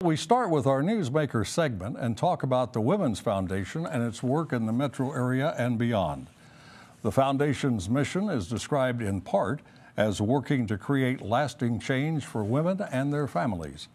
We start with our Newsmaker segment and talk about the Women's Foundation and its work in the metro area and beyond. The foundation's mission is described in part as working to create lasting change for women and their families.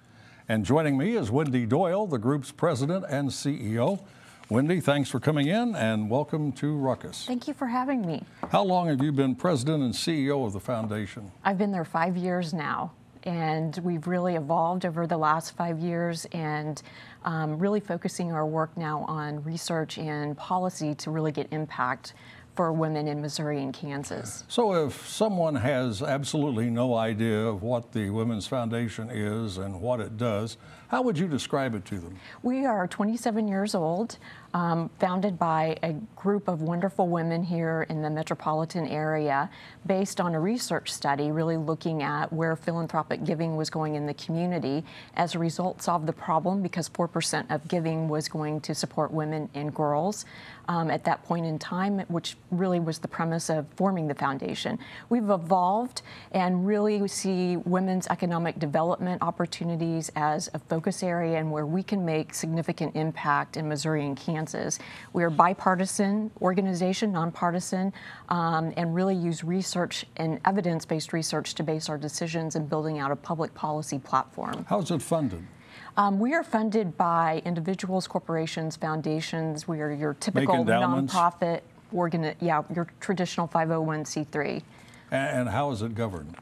And joining me is Wendy Doyle, the group's president and CEO. Wendy, thanks for coming in and welcome to Ruckus. Thank you for having me. How long have you been president and CEO of the foundation? I've been there 5 years now, and we've really evolved over the last 5 years and really focusing our work now on research and policy to really get impact for women in Missouri and Kansas. So if someone has absolutely no idea of what the Women's Foundation is and what it does, how would you describe it to them? We are 27 years old, founded by a group of wonderful women here in the metropolitan area based on a research study really looking at where philanthropic giving was going in the community. As a result, solved the problem because 4% of giving was going to support women and girls at that point in time, which really was the premise of forming the foundation. We've evolved and really see women's economic development opportunities as a focus area and where we can make significant impact in Missouri and Kansas. We are a bipartisan organization, nonpartisan, and really use research and evidence-based research to base our decisions in building out a public policy platform. How's it funded? We are funded by individuals, corporations, foundations. We are your typical nonprofit, your traditional 501c3. And how is it governed?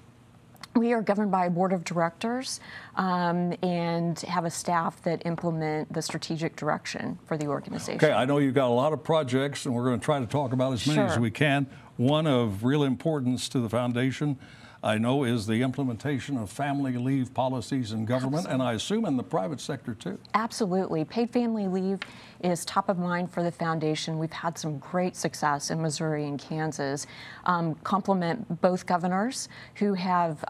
We are governed by a board of directors and have a staff that implement the strategic direction for the organization. Okay, I know you've got a lot of projects, and we're going to try to talk about as many as we can. One of real importance to the foundation, I know, is the implementation of family leave policies in government, and I assume in the private sector too. Absolutely. Paid family leave is top of mind for the foundation. We've had some great success in Missouri and Kansas. Compliment both governors who have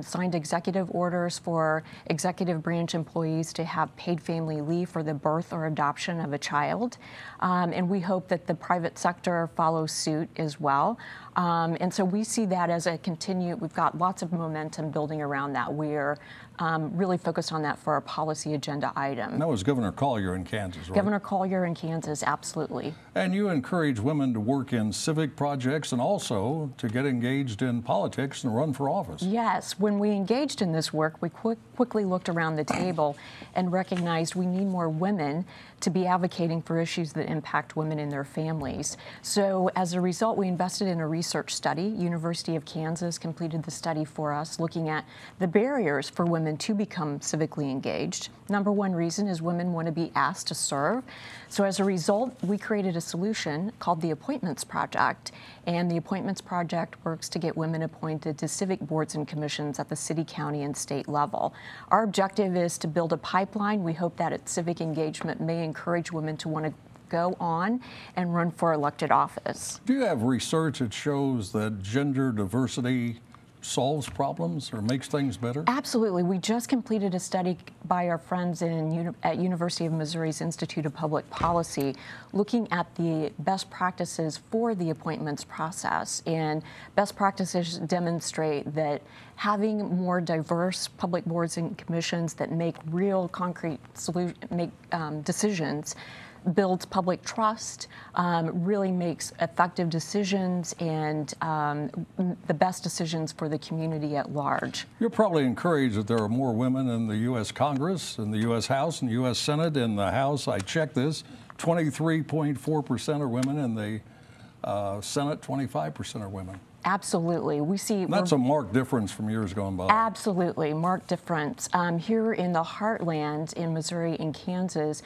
signed executive orders for executive branch employees to have paid family leave for the birth or adoption of a child. And we hope that the private sector follows suit as well. And so we see that as a we've got lots of momentum building around that. We're really focused on that for our policy agenda item. And that was Governor Collier in Kansas, right? Governor Collier in Kansas, absolutely. And you encourage women to work in civic projects and also to get engaged in politics and run for office. Yes, when we engaged in this work, we quickly looked around the table and recognized we need more women to be advocating for issues that impact women and their families. So as a result, we invested in a research study. University of Kansas completed the study for us, looking at the barriers for women to become civically engaged. Number one reason is women want to be asked to serve. So as a result, we created a solution called the Appointments Project. And the Appointments Project works to get women appointed to civic boards and commissions at the city, county, and state level. Our objective is to build a pipeline. We hope that civic engagement may encourage women to want to go on and run for elected office. Do you have research that shows that gender diversity solves problems or makes things better? Absolutely. We just completed a study by our friends at University of Missouri's Institute of Public Policy looking at the best practices for the appointments process. And best practices demonstrate that having more diverse public boards and commissions that make real concrete decisions builds public trust, really makes effective decisions and the best decisions for the community at large. You're probably encouraged that there are more women in the U.S. Congress, in the U.S. House, and the U.S. Senate. In the House, I checked this, 23.4% are women. In the Senate, 25% are women. Absolutely. We see that's a marked difference from years gone by. Absolutely, marked difference. Here in the heartland in Missouri and Kansas,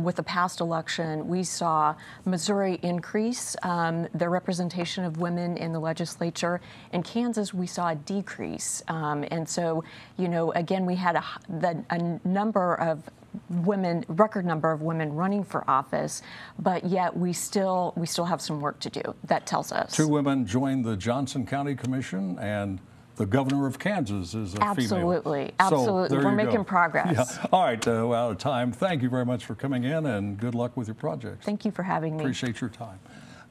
with the past election, we saw Missouri increase the representation of women in the legislature. In Kansas, we saw a decrease. And so, again, we had a number of record number of women running for office, but yet we still have some work to do. That tells us. 2 women joined the Johnson County Commission, and the governor of Kansas is a female. Absolutely. So we're making progress. Yeah. All right, we're out of time. Thank you very much for coming in, and good luck with your projects. Thank you for having me. Appreciate your time.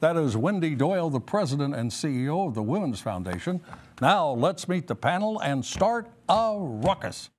That is Wendy Doyle, the president and CEO of the Women's Foundation. Now let's meet the panel and start a ruckus.